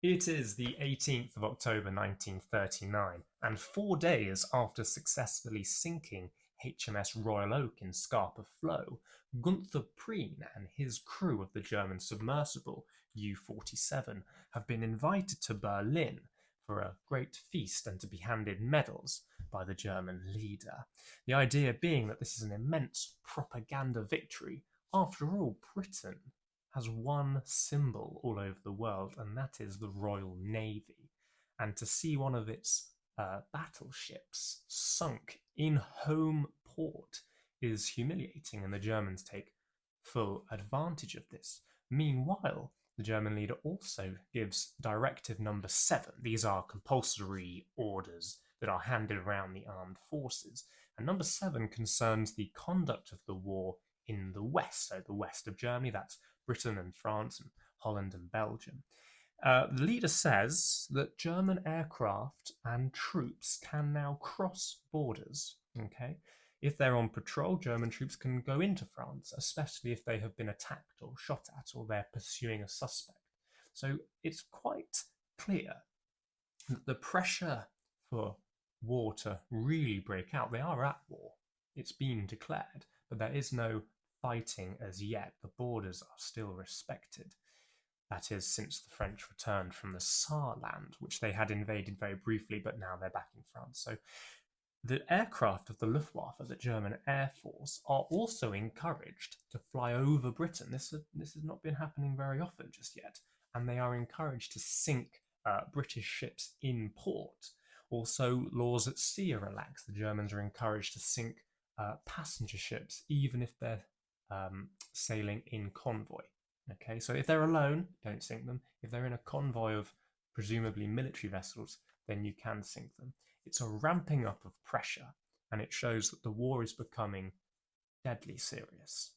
It is the 18th of October 1939, and 4 days after successfully sinking HMS Royal Oak in Scapa Flow, Gunther Preen and his crew of the German submersible U-47 have been invited to Berlin for a great feast and to be handed medals by the German leader. The idea being that this is an immense propaganda victory. After all, Britain has one symbol all over the world, and that is the Royal Navy. And to see one of its battleships sunk in home port is humiliating, and the Germans take full advantage of this. Meanwhile, the German leader also gives Directive Number 7. These are compulsory orders that are handed around the armed forces. And Number 7 concerns the conduct of the war in the west, so the west of Germany, that's Britain and France and Holland and Belgium. The leader says that German aircraft and troops can now cross borders. Okay, if they're on patrol, German troops can go into France, especially if they have been attacked or shot at or they're pursuing a suspect. So it's quite clear that the pressure for war to really break out, they are at war. It's been declared, but there is no fighting as yet. The borders are still respected. That is, since the French returned from the Saarland, which they had invaded very briefly, but now they're back in France. So the aircraft of the Luftwaffe, the German Air Force, are also encouraged to fly over Britain. This has not been happening very often just yet, and they are encouraged to sink British ships in port. Also, laws at sea are relaxed. The Germans are encouraged to sink passenger ships, even if they're sailing in convoy. Okay, so if they're alone, don't sink them. If they're in a convoy of presumably military vessels, then you can sink them. It's a ramping up of pressure, and it shows that the war is becoming deadly serious.